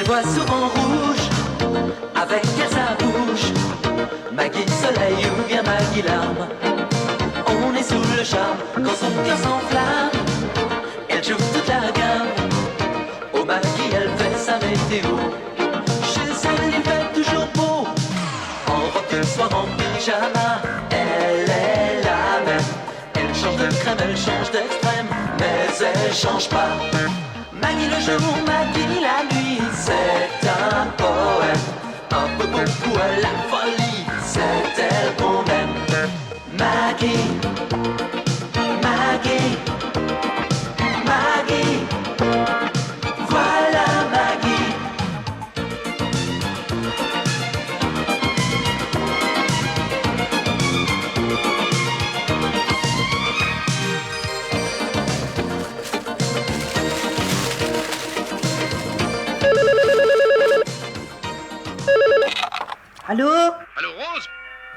vois souvent rouge, avec elle sa bouche. Maggie soleil ou bien Maggie larme. On est sous le charme quand son cœur s'enflamme. Elle joue toute la gamme. Au Maggie elle fait sa météo. Chez elle il fait toujours beau. En robe de soir, en pyjama. Elle est la même. Elle change de crème, elle change d'extrême, mais elle change pas. Maggie le jour, Maggie la nuit, c'est un poème. Un peu beaucoup à la folie, c'est elle qu'on aime. Maggie, Maggie, Maggie, voilà Maggie. Allô? Allô, Rose?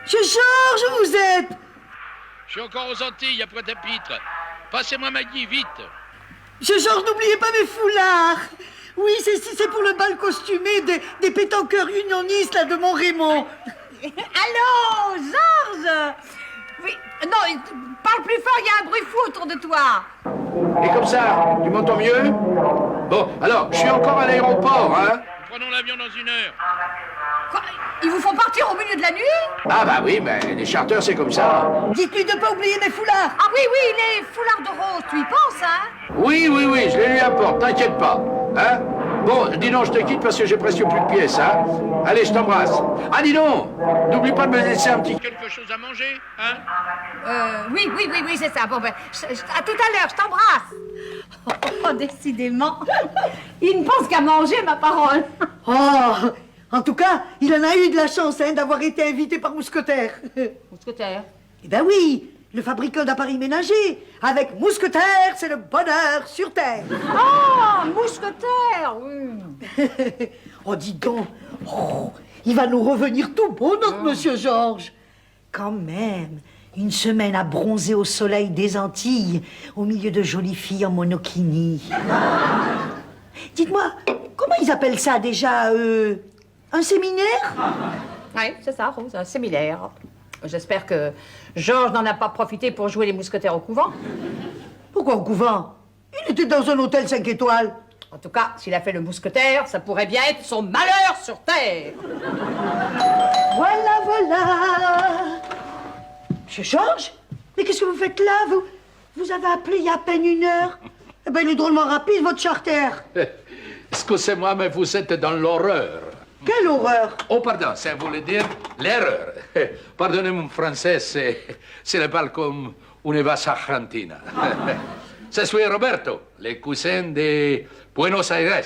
Monsieur Georges, où vous êtes? Je suis encore aux Antilles, après ta pitre. Passez-moi Maggie, vite. Monsieur Georges, n'oubliez pas mes foulards. Oui, c'est pour le bal costumé des pétanqueurs unionistes là, de Mont-Raymond. Allô, Georges? Oui, non, parle plus fort, il y a un bruit fou autour de toi. Et comme ça, tu m'entends mieux? Bon, alors, je suis encore à l'aéroport, hein? Nous prenons l'avion dans 1 heure. Quoi? Ils vous font partir au milieu de la nuit? Ah bah oui, mais les charters, c'est comme ça. Dites-lui de ne pas oublier mes foulards. Ah oui, les foulards de rose, tu y penses, hein? Oui, je les lui apporte, t'inquiète pas. Hein? Bon, dis donc, je te quitte parce que j'ai presque plus de pièces, hein? Allez, je t'embrasse. Ah, dis donc, n'oublie pas de me laisser un petit... Quelque chose à manger, hein? Oui, c'est ça. Bon, ben, à tout à l'heure, je t'embrasse. Oh, décidément. Il ne pense qu'à manger, ma parole. Oh, en tout cas, il en a eu de la chance hein, d'avoir été invité par Mousquetaire. Mousquetaire? Eh ben oui, le fabricant d'appareils ménagers. Avec Mousquetaire, c'est le bonheur sur Terre. Oh, Mousquetaire, oui. Oh, dis donc. Oh, il va nous revenir tout beau, notre monsieur Georges. Quand même, une semaine à bronzer au soleil des Antilles, au milieu de jolies filles en monokini. Dites-moi, comment ils appellent ça déjà, un séminaire? Oui, c'est ça, Rose, un séminaire. J'espère que Georges n'en a pas profité pour jouer les mousquetaires au couvent. Pourquoi au couvent? Il était dans un hôtel 5 étoiles. En tout cas, s'il a fait le mousquetaire, ça pourrait bien être son malheur sur terre. Voilà. Monsieur Georges, mais qu'est-ce que vous faites là? Vous avez appelé il y a à peine 1 heure. Eh ben, il est drôlement rapide, votre charter. Excusez-moi, mais vous êtes dans l'horreur. Quelle horreur! Oh, pardon, ça voulait dire l'erreur. Pardonnez mon français, c'est le bal comme une vache argentina. Je suis Roberto, le cousin de Buenos Aires.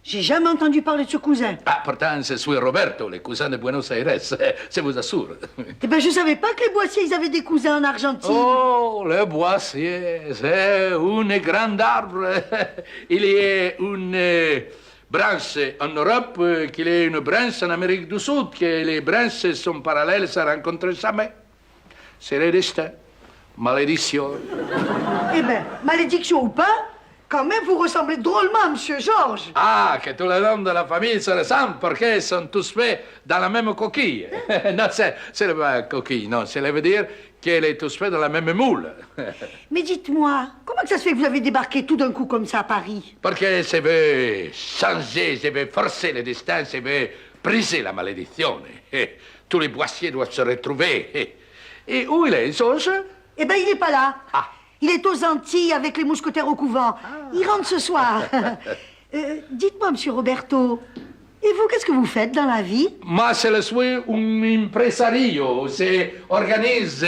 J'ai jamais entendu parler de ce cousin. Ah, pourtant, je suis Roberto, le cousin de Buenos Aires, je vous assure. Eh ben, je savais pas que les Boissiers, ils avaient des cousins en Argentine. Oh, le boissier, c'est un grand arbre. Il y a une branche en Europe, qu'il y a une branche en Amérique du Sud, que les branches sont parallèles, ça ne rencontrent jamais. C'est le destin. Malédiction. Eh ben, malédiction ou pas, quand même, vous ressemblez drôlement à Monsieur Georges. Ah, que tous les hommes de la famille se ressemblent parce qu'ils sont tous faits dans la même coquille. Non, c'est pas coquille, non, cela veut dire qu'elle est tous faits dans la même moule. Mais dites-moi, comment que ça se fait que vous avez débarqué tout d'un coup comme ça à Paris? Parce que je veux changer, je veux forcer le destin, je veux briser la malédiction. Tous les boissiers doivent se retrouver. Et où il est, Georges? Eh ben, il n'est pas là. Ah. Il est aux Antilles avec les mousquetaires au couvent. Il rentre ce soir. Dites-moi, Monsieur Roberto, et vous, qu'est-ce que vous faites dans la vie? Moi, je suis un impresario. J'organise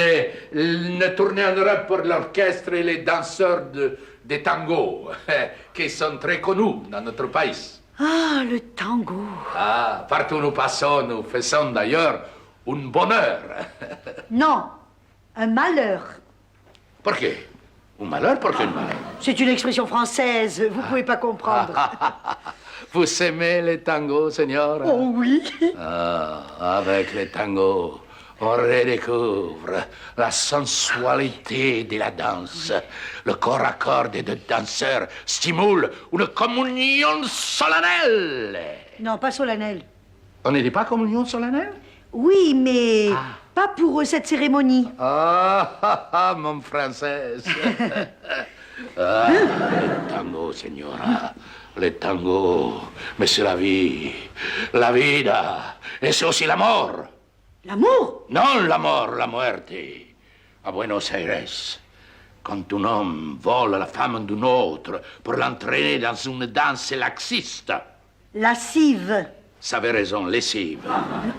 une tournée en Europe pour l'orchestre et les danseurs de tango, qui sont très connus dans notre pays. Ah, le tango. Ah, partout où nous passons, nous faisons d'ailleurs un bonheur. Non, un malheur. Pour qué? Un malheur? Pourquoi un malheur? C'est une expression française, vous pouvez pas comprendre. Vous aimez le tango, Seigneur? Oh oui. Ah, avec le tango, on redécouvre la sensualité de la danse. Le corps à corps des deux danseurs stimule une communion solennelle. Non, pas solennel. On ne dit pas communion solennelle? Oui, mais pas pour cette cérémonie. Mon français. Le tango, signora. Le tango. Mais c'est la vie. La vida. Et c'est aussi la mort. L'amour? Non la mort, la muerte. À Buenos Aires, quand un homme vole la femme d'un autre pour l'entraîner dans une danse laxiste, Lascive. ça avait raison, lessive.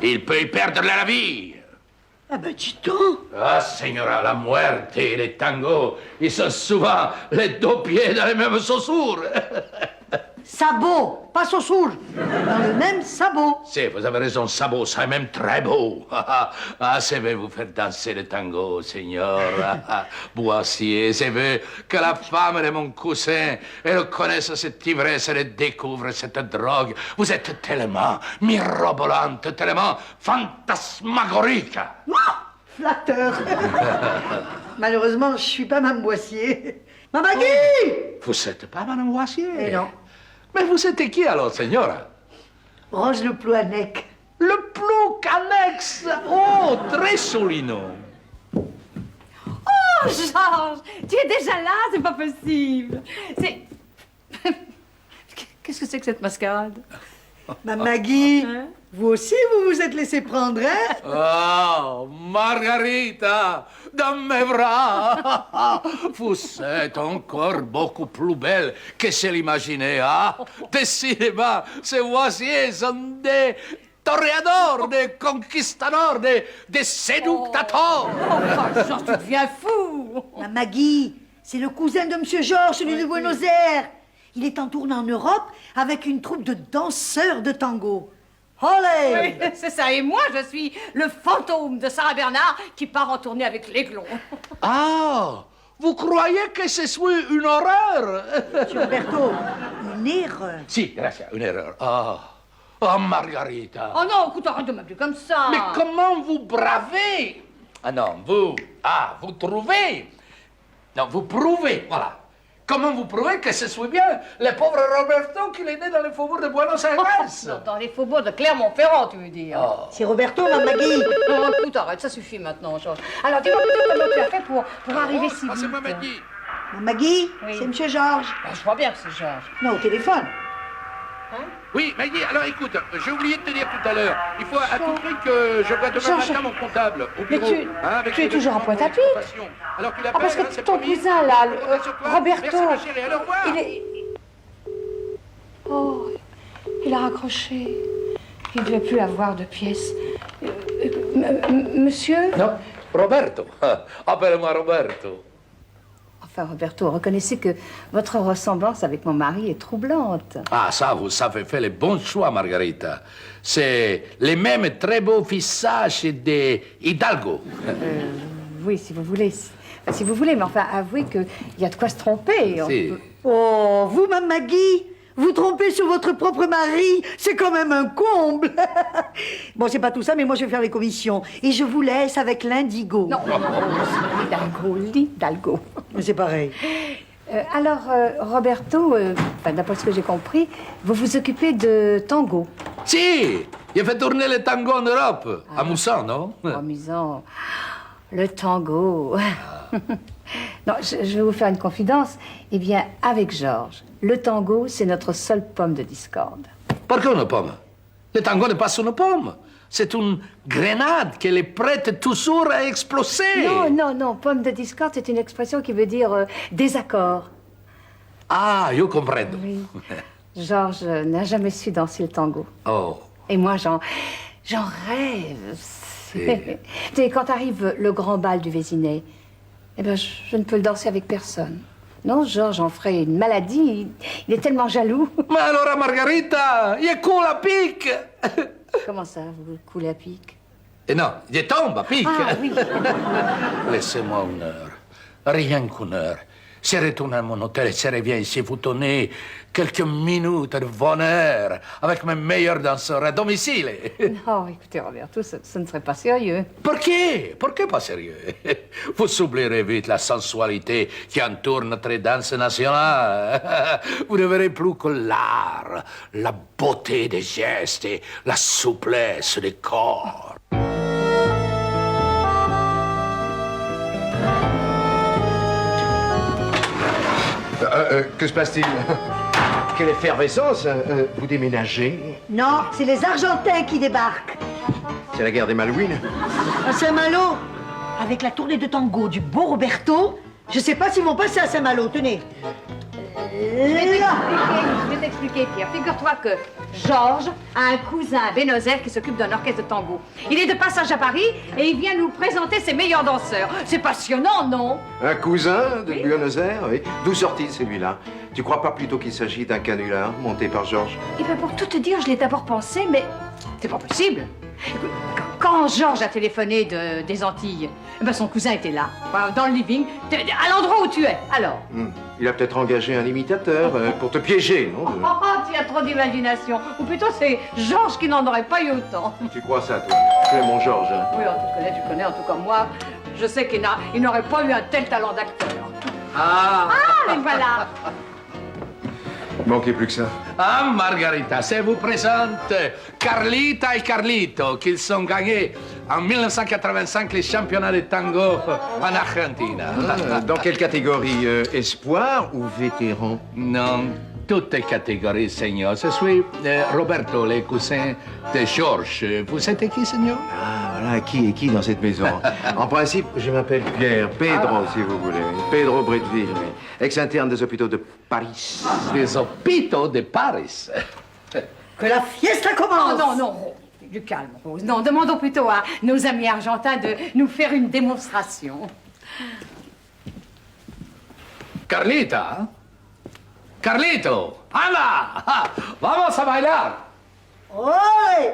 Il peut y perdre la vie. Ah ben, dis donc. Ah, signora, la muerte et le tango, ils sont souvent les deux pieds dans les mêmes chaussures. Sabot, pas saussure. Dans le même sabot. Si, vous avez raison, sabot, c'est même très beau. Je vais vous faire danser le tango, signor. Boissier, je veux que la femme de mon cousin, elle connaisse cette ivresse, elle découvre cette drogue. Vous êtes tellement mirobolante, tellement fantasmagorique. Flatteur. Malheureusement, je suis pas Mme Boissier. Ma Maggie! Vous n'êtes pas Madame Boissier? Eh non. Mais vous êtes qui alors, signora? Rose le Plouanec. Le plouc annexe. Oh, très joli nom. Oh, Georges, tu es déjà là, c'est pas possible. C'est... Qu'est-ce que c'est que cette mascarade? Ma Maggie, Hein? vous aussi, vous vous êtes laissé prendre, hein? Oh, Margarita, dans mes bras. Vous êtes encore beaucoup plus belle que je l'imaginais, hein? Décidément, ces voisiers sont des toréadors, des conquistadors, des séductateurs. Oh, Georges, tu deviens fou. Ma Maggie, c'est le cousin de Monsieur Georges, celui de Buenos Aires. Il est en tournée en Europe avec une troupe de danseurs de tango. Olé! Oui, c'est ça. Et moi, je suis le fantôme de Sarah Bernard qui part en tournée avec l'Aiglon. Ah, vous croyez que ce soit une horreur? Monsieur Roberto, une erreur. Si, gracias, une erreur. Oh, Margarita. Oh non, écoute, arrête de m'appeler comme ça. Mais comment vous bravez? Ah non, vous trouvez. Non, vous prouvez, voilà. Comment vous prouvez que ce soit bien le pauvre Roberto qu'il est né dans les faubourgs de Buenos Aires? Non, dans les faubourgs de Clermont-Ferrand, tu veux dire. C'est Roberto, ma Maggie. Non, écoute, arrête, ça suffit maintenant, Georges. Alors, dis-moi peut-être comment tu as fait pour arriver si vite. Passez-moi Maggie. Ma Maggie, Oui. c'est Monsieur Georges. Ah, je vois bien que c'est Georges. Non, au téléphone. Oui, Maggie, alors écoute, j'ai oublié de te dire tout à l'heure. Il faut à tout prix que je vois demain Georges. matin mon comptable au Mais bureau. tu es les toujours en documents Pointe-à-Pitre. pour l'exploitation. Alors tu l'appelles, parce que hein, c'est ton promis. cousin, là, Je compte sur toi. Roberto, Merci ma chérie, alors au revoir. il est... Oh, il a raccroché. Il ne devait plus avoir de pièces. Monsieur? Non, Roberto. Appelle-moi Roberto. Enfin, Roberto, reconnaissez que votre ressemblance avec mon mari est troublante. Ah, ça, vous avez fait le bon choix, Margarita. C'est les mêmes très beaux visages des Hidalgo. Oui, si vous voulez. Si vous voulez, mais enfin, avouez qu'il y a de quoi se tromper. On Si. peut- Oh, vous, ma Maggie, vous trompez sur votre propre mari, c'est quand même un comble. Bon, c'est pas tout ça, mais moi je vais faire les commissions. Et je vous laisse avec l'indigo. Non, l'Hidalgo. Mais c'est pareil. Alors, Roberto, enfin, d'après ce que j'ai compris, vous vous occupez de tango. Si, j'ai fait tourner le tango en Europe. Amusant, non? Amusant. Le tango. Non, je vais vous faire une confidence. Eh bien, avec Georges, le tango, c'est notre seule pomme de discorde. Pourquoi une pomme? Le tango n'est pas une pomme. C'est une grenade qu'elle est prête toujours à exploser. Non, pomme de discorde, c'est une expression qui veut dire désaccord. Ah, je comprends. Oui. Georges n'a jamais su danser le tango. Oh, Et moi, j'en rêve. Tu sais, quand arrive le grand bal du Vésinet, eh ben, je ne peux le danser avec personne. Non, Georges en ferait une maladie. Il est tellement jaloux. mais alors, Margarita, il coule à pic. Comment ça, vous coulez à pic? Et non, il tombe à pic. Ah, oui. Laissez-moi une heure. Rien qu'une heure. Je retourne à mon hôtel et je reviens ici vous donner quelques minutes de bonheur avec mes meilleurs danseurs à domicile. Non, écoutez, Roberto, ce ne serait pas sérieux. Pour qué? Pour qué pas sérieux? Vous oublierez vite la sensualité qui entoure notre danse nationale. Vous ne verrez plus que l'art, la beauté des gestes et la souplesse des corps. Que se passe-t-il? Quelle effervescence! Vous déménagez? Non, c'est les Argentins qui débarquent. C'est la guerre des Malouines? À Saint-Malo, avec la tournée de tango du beau Roberto, je sais pas s'ils vont passer à Saint-Malo, tenez. Je vais t'expliquer, Pierre. Figure-toi que Georges a un cousin à Buenos Aires qui s'occupe d'un orchestre de tango. Il est de passage à Paris et il vient nous présenter ses meilleurs danseurs. C'est passionnant, non? Un cousin de Buenos Aires, oui. D'où sort-il celui-là? Tu crois pas plutôt qu'il s'agit d'un canular monté par Georges? Eh bien, pour tout te dire, je l'ai d'abord pensé, mais c'est pas possible. Écoute, quand Georges a téléphoné des Antilles, eh ben son cousin était là, dans le living, à l'endroit où tu es. Alors? Il a peut-être engagé un imitateur pour te piéger, non? Oh, tu as trop d'imagination. Ou plutôt, c'est Georges qui n'en aurait pas eu autant. Tu crois ça, toi? Tu es mon Georges, hein? Oui, tu connais, en tout cas moi, je sais qu'il n'aurait pas eu un tel talent d'acteur. Ah! Ah, mais voilà. Il manquait plus que ça. Ah, Margarita, je vous présente Carlita et Carlito, qui ont gagné en 1985 les championnats de tango en Argentine. Dans quelle catégorie? Espoir ou vétéran? Non, toutes les catégories, Seigneur. Je suis Roberto, le cousin de Georges. Vous êtes qui, Seigneur? Ah, voilà, qui est qui dans cette maison? En principe, je m'appelle Pierre, Pedro, si vous voulez. Pedro Bretteville, oui. Ex-interne des hôpitaux de Paris. Des hôpitaux de Paris. Que la fiesta commence. Oh, non, du calme, Rose. Non, demandons plutôt à nos amis argentins de nous faire une démonstration. Carlita? Carlito, anda! Ah, vamos a bailar! Olé!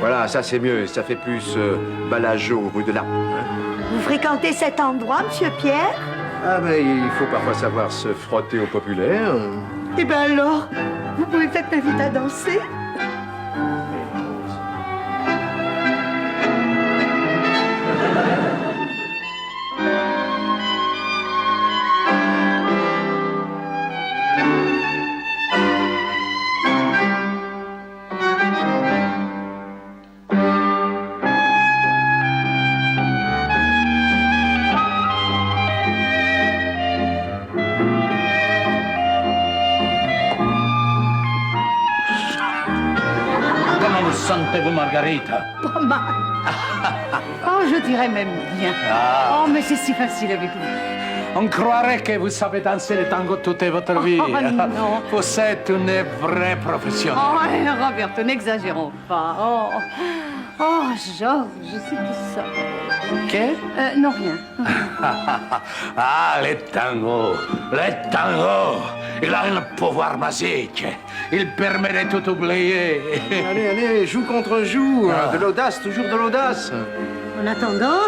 Voilà, ça c'est mieux. Ça fait plus balageau, rue de l'Arc. Hein? Vous fréquentez cet endroit, Monsieur Pierre? Ah ben, il faut parfois savoir se frotter au populaire. Eh ben alors, vous pouvez peut-être m'inviter à danser? sentez-vous, Margarita? Pas mal. Oh, je dirais même bien. Oh, mais c'est si facile avec vous. On croirait que vous savez danser le tango toute votre vie. Oh, non. Vous êtes une vraie professionnelle. Oh, Roberto, n'exagérons pas. Oh, oh, Georges, c'est tout ça. Que? Non, rien. Ah, le tango. Le tango. Il a un pouvoir magique. Il permet de tout oublier. Allez, allez, joue contre joue. De l'audace, toujours de l'audace. En attendant,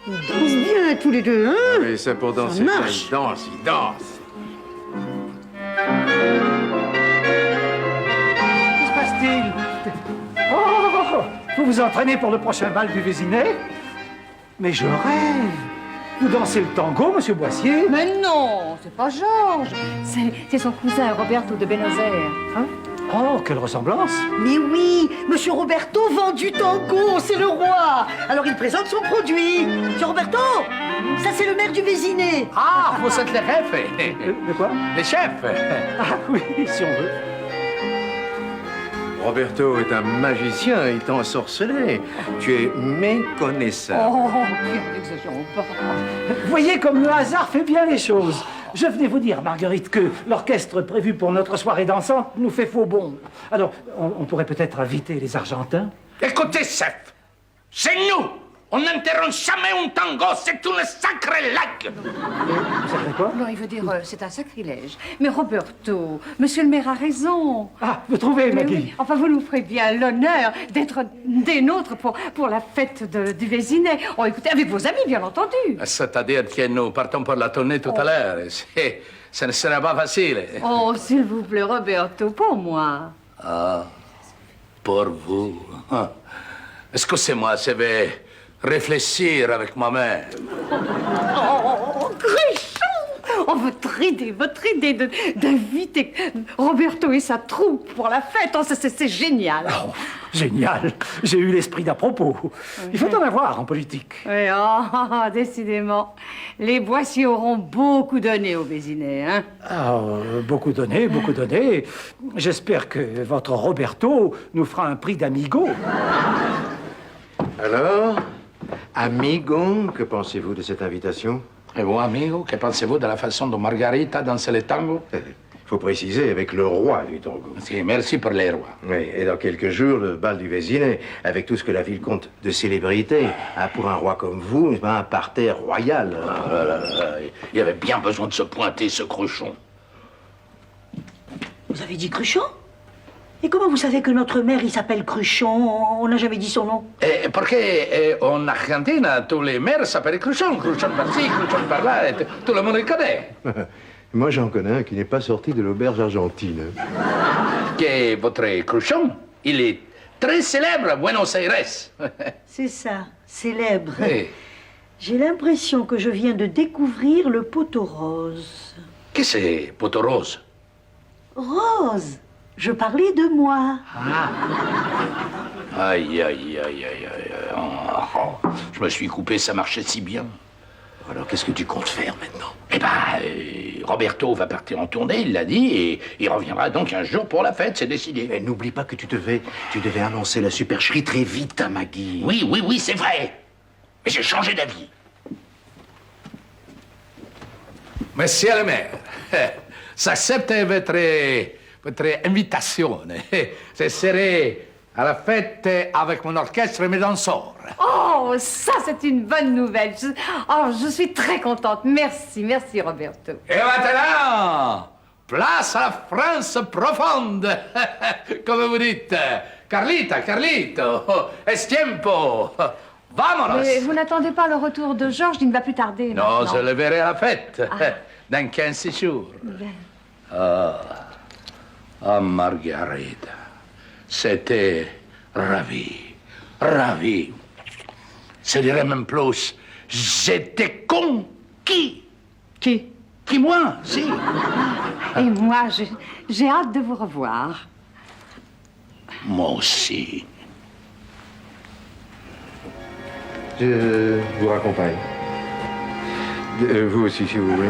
ils dansent bien tous les deux, hein? Oui, c'est pour danser. marche. Il danse, il danse. Que se passe-t-il? Oh, vous vous entraînez pour le prochain bal du Vésinet? Mais je rêve. Vous dansez le tango, monsieur Boissier? Mais non, c'est pas Georges. C'est son cousin Roberto de Buenos Aires. Hein? Oh, quelle ressemblance! Mais oui, Monsieur Roberto vend du tango, c'est le roi. Alors il présente son produit. Monsieur Roberto, ça c'est le maire du Vésinet. Ah, vous êtes le chef. De quoi? Le chef. Ah oui, si on veut. Roberto est un magicien, il t'a ensorcelé. Tu es méconnaissable. Oh, bien, n'exagérons pas. Voyez comme le hasard fait bien les choses. Je venais vous dire, Marguerite, que l'orchestre prévu pour notre soirée dansante nous fait faux bond. Alors, on pourrait peut-être inviter les Argentins. Écoutez, chef. C'est nous. On n'interrompt jamais un tango. C'est une sacrilège. Vous savez quoi? Non, il veut dire, c'est un sacrilège. Mais Roberto, monsieur le maire a raison. Ah, vous trouvez, Mais Maggie? oui, enfin, vous nous ferez bien l'honneur d'être des nôtres pour la fête du Vésinet. Oh, écoutez, avec vos amis, bien entendu. C'est-à-dire que nous partons pour la tournée tout à l'heure. Ce ne sera pas facile. Oh, s'il vous plaît, Roberto, pour moi. Ah, pour vous. Ah. Excusez-moi, je vais réfléchir avec ma mère. Oh, Cruchon! Oh, votre idée d'inviter Roberto et sa troupe pour la fête, oh, c'est génial. Oh, génial. J'ai eu l'esprit d'à propos. Il faut en avoir en politique. Oui, oh, décidément. Les Boissiers auront beaucoup donné au Vésinet, hein? Ah, beaucoup donné, beaucoup donné. J'espère que votre Roberto nous fera un prix d'amigo. Alors, amigo, que pensez-vous de cette invitation? Et vous, amigo, que pensez-vous de la façon dont Margarita danse le tango? Il faut préciser, avec le roi du tango. Si, merci pour les rois. Oui, et dans quelques jours, le bal du Vésinet, avec tout ce que la ville compte de célébrité. Ah, pour un roi comme vous, c'est pas un parterre royal. Ah là là là, il y avait bien besoin de se pointer, ce Cruchon. Vous avez dit Cruchon? Et comment vous savez que notre maire, il s'appelle Cruchon? On n'a jamais dit son nom. Parce qu'en Argentine, tous les maires s'appellent Cruchon. Cruchon par-ci, Cruchon par-là, et tout le monde le connaît. Moi, j'en connais un qui n'est pas sorti de l'auberge argentine. Que votre Cruchon, il est très célèbre à Buenos Aires. C'est ça, célèbre. Eh, J'ai l'impression que je viens de découvrir le poteau rose. Qu'est-ce que c'est, poteau rose? Rose, je parlais de moi. Aïe, aïe, aïe, aïe, aïe. Oh, je me suis coupé, ça marchait si bien. Alors, qu'est-ce que tu comptes faire maintenant? Eh ben, Roberto va partir en tournée, il l'a dit, et il reviendra donc un jour pour la fête, c'est décidé. Et n'oublie pas que tu devais annoncer la supercherie très vite à Maggie. Oui, oui, oui, c'est vrai. Mais j'ai changé d'avis. Monsieur le maire, j'accepte votre invitation. Je serai à la fête avec mon orchestre et mes danseurs. Oh, ça, c'est une bonne nouvelle. Je suis très contente. Merci, merci, Roberto. Et maintenant, place à la France profonde. Comme vous dites, Carlita, Carlito, es tiempo. Vamonos. Mais vous n'attendez pas le retour de Georges, il ne va plus tarder. Non, maintenant. je le verrai à la fête, dans 15 jours. Ah, Margarita, c'était ravi, ravi. Je dirais même plus, j'étais conquis. Qui? Qui, moi, si. Et moi, j'ai hâte de vous revoir. Moi aussi. Je vous raccompagne. Vous aussi, si vous voulez.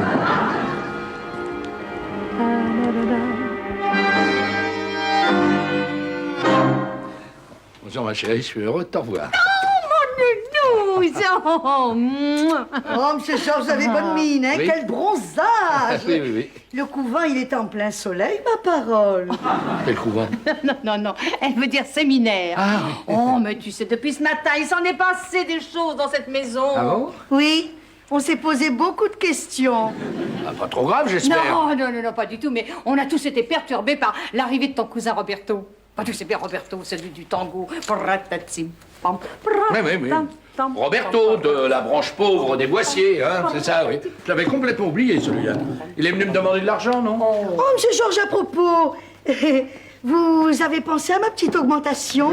Bonjour, ma chérie, je suis heureux de te revoir. Nous, oh, mouah. Oh, monsieur Georges, vous avez bonne mine, hein? Oui. Quel bronzage! Oui, oui, oui. Le couvent, il est en plein soleil, ma parole. Quel couvent? Non, elle veut dire séminaire. Oh, mais tu sais, depuis ce matin, il s'en est passé des choses dans cette maison. Ah bon? Oui, on s'est posé beaucoup de questions. Ah, pas trop grave, j'espère. Non, pas du tout, mais on a tous été perturbés par l'arrivée de ton cousin Roberto. Bah, tu sais bien, Roberto, celui du tango. Oui. Roberto, de la branche pauvre des Boissiers, hein, c'est ça, oui. Je l'avais complètement oublié, celui-là. Il est venu me demander de l'argent, non? Oh, monsieur Georges, à propos, vous avez pensé à ma petite augmentation?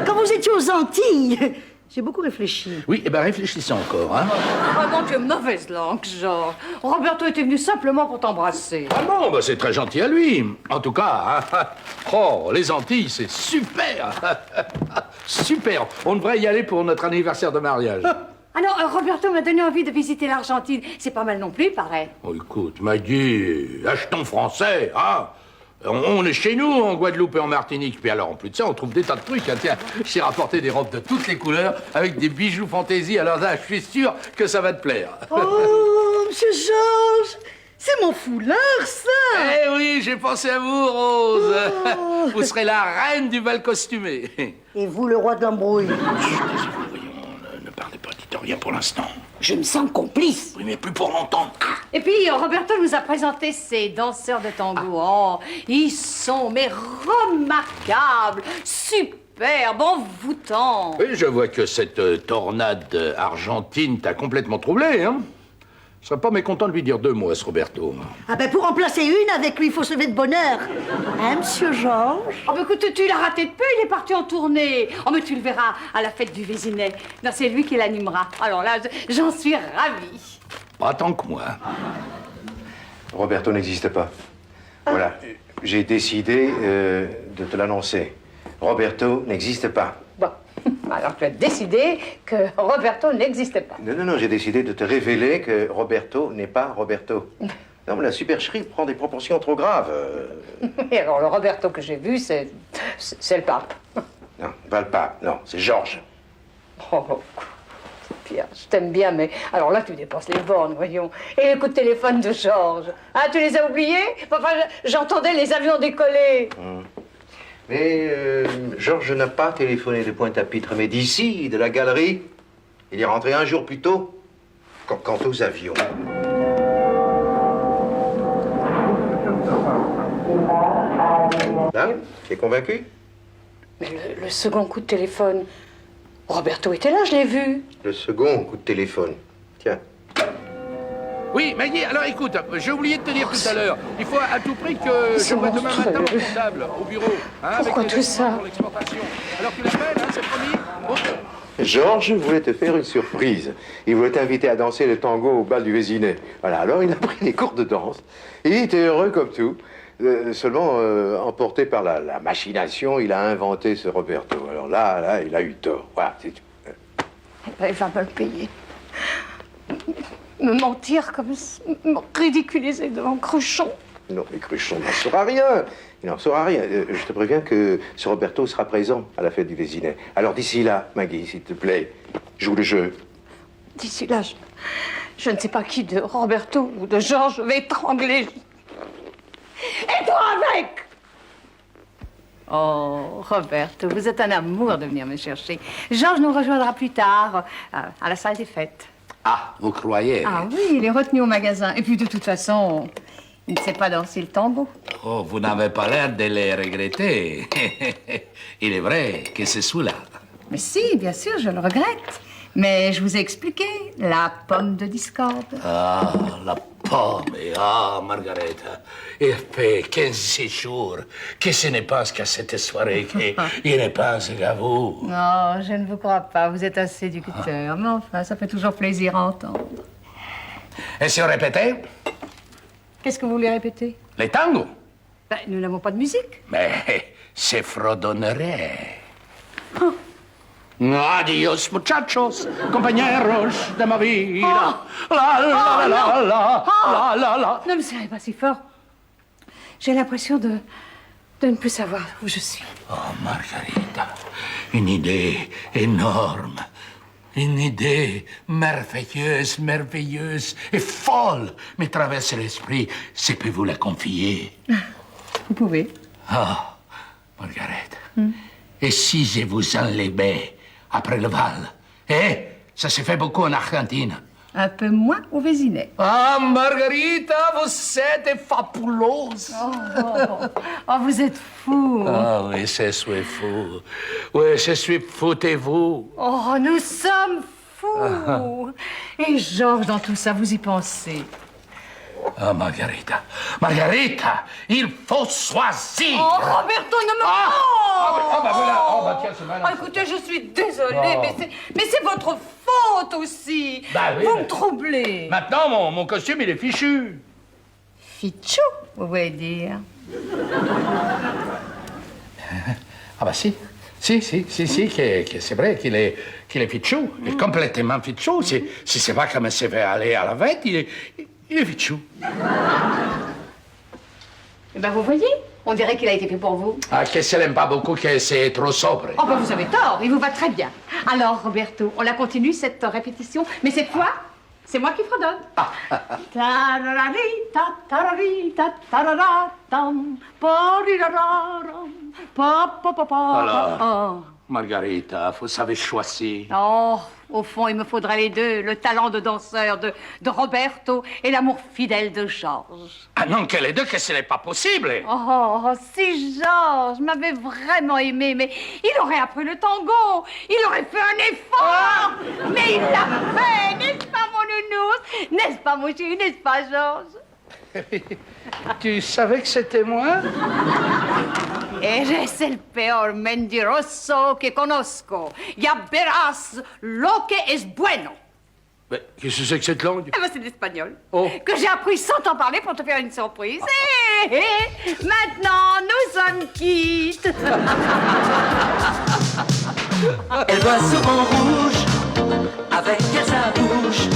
Quand vous étiez aux Antilles, j'ai beaucoup réfléchi. Oui, eh ben réfléchissez encore, hein. Vraiment, tu es mauvaise langue, Georges. Roberto était venu simplement pour t'embrasser. Ah bon, bah c'est très gentil à lui. En tout cas, hein. Oh, les Antilles, c'est super. Super. On devrait y aller pour notre anniversaire de mariage. Alors, Roberto m'a donné envie de visiter l'Argentine. C'est pas mal non plus, il paraît. Oh, écoute, Maggie, achetons français, hein. On est chez nous, en Guadeloupe et en Martinique. Puis alors, en plus de ça, on trouve des tas de trucs. Hein. Tiens, j'ai rapporté des robes de toutes les couleurs avec des bijoux fantaisie. Alors là, je suis sûr que ça va te plaire. Oh, monsieur Georges, c'est mon foulard, ça! Eh oui, j'ai pensé à vous, Rose. Oh. Vous serez la reine du bal costumé. Et vous, le roi de l'embrouille? Voyons, ne parlez pas, dites rien pour l'instant. Je me sens complice. Oui, mais plus pour longtemps. Et puis, Roberto nous a présenté ses danseurs de tango. Oh, ils sont, mais remarquables, superbes, envoûtants. Oui, je vois que cette tornade argentine t'a complètement troublé, hein. Je serais pas mécontent de lui dire 2 mots à ce Roberto. Ah ben, pour en placer une, avec lui, il faut se lever de bonne heure. Hein, monsieur Georges? Oh, mais écoute, tu l'as raté de peu, il est parti en tournée. Oh, mais tu le verras à la fête du Vésinet. Non, c'est lui qui l'animera. Alors là, j'en suis ravie. Pas tant que moi. Roberto n'existe pas. Voilà, j'ai décidé de te l'annoncer. Roberto n'existe pas. Bon, alors tu as décidé que Roberto n'existait pas. Non, j'ai décidé de te révéler que Roberto n'est pas Roberto. Non, mais la supercherie prend des proportions trop graves. Et alors, le Roberto que j'ai vu, c'est le pape. Non, pas le pape, non, c'est Georges. Oh, Pierre, je t'aime bien, mais alors là, tu dépasses les bornes, voyons. Et les coups de téléphone de Georges. Ah, tu les as oubliés? Enfin, j'entendais les avions décoller. Mais Georges n'a pas téléphoné de Pointe-à-Pitre, mais d'ici, de la galerie. Il est rentré un jour plus tôt. Quant aux avions. Là, tu es convaincu? Mais le second coup de téléphone, Roberto était là, je l'ai vu. Le second coup de téléphone. Tiens. Oui, Maggie, alors écoute, j'ai oublié de te dire tout à l'heure. Il faut à tout prix que je C'est vois demain monstrueux. matin au comptable, au bureau. Hein, Pourquoi avec les tout ça? documents pour l'exportation. Alors tu l'appelles, hein, c'est promis? Bon. Georges voulait te faire une surprise. Il voulait t'inviter à danser le tango au bal du Vésinet. Voilà, alors il a pris des cours de danse. Et il était heureux comme tout. Seulement, emporté par la machination, il a inventé ce Roberto. Alors là, il a eu tort. Voilà, c'est tout. Il va me le payer. Me mentir comme ça, me ridiculiser devant Cruchon. Non, mais Cruchon n'en saura rien. Il n'en saura rien. Je te préviens que ce Roberto sera présent à la fête du Vésinet. Alors d'ici là, Maggie, s'il te plaît, joue le jeu. D'ici là, je ne sais pas qui de Roberto ou de Georges va étrangler. Et toi avec! Oh, Roberto, vous êtes un amour de venir me chercher. Georges nous rejoindra plus tard à la salle des fêtes. Ah, vous croyez? Ah oui, il est retenu au magasin. Et puis de toute façon, il ne sait pas danser le tango. Oh, vous n'avez pas l'air de les regretter. Il est vrai que c'est celui-là. Mais si, bien sûr, je le regrette. Mais je vous ai expliqué, la pomme de discorde. Ah, la pomme. Ah, Margareta. Il fait 15 jours que ce n'est pas qu'à cette soirée qu'il ne pense qu'à vous. Non, je ne vous crois pas. Vous êtes un séducteur. Mais enfin, ça fait toujours plaisir à entendre. Et si on répétait? Qu'est-ce que vous voulez répéter? Les tangos? Ben, nous n'avons pas de musique. Mais c'est fredonnerait. Adios, muchachos, compañeros de ma vida. La la la la la la la. Ne me serrez pas si fort. J'ai l'impression de de ne plus savoir où je suis. Oh, Margarita, une idée énorme. Une idée merveilleuse, merveilleuse et folle me traverse l'esprit. Je peux vous la confier. Vous pouvez. Ah, Margarita. Et si je vous enlevais après le bal? Ça se fait beaucoup en Argentine. Un peu moins au Vésinet. Ah, Margarita, vous êtes fabuleuse. Oh, vous êtes fou. Ah oui, je suis fou. Oui, je suis fou de vous. Oh, nous sommes fous. Et Georges, dans tout ça, vous y pensez? Ah, Margarita. Margarita, il faut choisir. Oh, Roberto, ne me... bah tiens, c'est malin. Oh, écoutez, je suis désolée, mais c'est votre faute aussi. Bah oui, vous mais- me troublez. Maintenant, mon costume, il est fichu. Fichou, vous voulez dire? Ah bah si, que c'est vrai qu'il est fichou. Il est complètement fichou. Si c'est pas comme ça va aller à la fête, il est fichou. Eh ben, vous voyez, on dirait qu'il a été fait pour vous. Ah, que ça l'aime pas beaucoup, que c'est trop sobre. Oh, ben, vous avez tort, il vous va très bien. Alors, Roberto, on la continue, cette répétition, mais cette fois, c'est moi qui fredonne. Tararari, ta, tarari, ta, tarara, tam, parirararam, pa, pa, pa, pa, Alors, pa. Margarita, vous savez choisir. Oh, au fond, il me faudrait les deux, le talent de danseur de Roberto et l'amour fidèle de Georges. Ah non, que les deux, que ce n'est pas possible. Oh, si Georges m'avait vraiment aimé, mais il aurait appris le tango, il aurait fait un effort, mais il l'a fait, n'est-ce pas mon nounours? N'est-ce pas mon chéri, n'est-ce pas Georges? Tu savais que c'était moi? Eres el peor mentiroso que conozco. Ya verás lo que es bueno. Mais qu'est-ce que c'est que cette langue? Eh ben, c'est l'espagnol. Oh. Que j'ai appris sans t'en parler pour te faire une surprise. Maintenant, nous sommes quittes. Elle boit souvent rouge, avec à sa bouche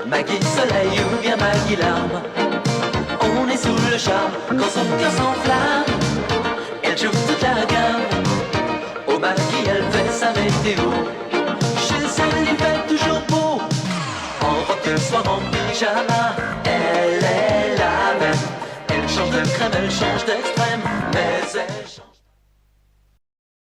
Maggie Soleil ou bien Maggie Larme. On est sous le charme quand son cœur s'enflamme. Elle joue toute la gamme, au Maggie elle fait sa météo. Chez elle il fait toujours beau, en robe de soir, en pyjama. Elle est la même, elle change de crème, elle change d'extrême, mais elle change.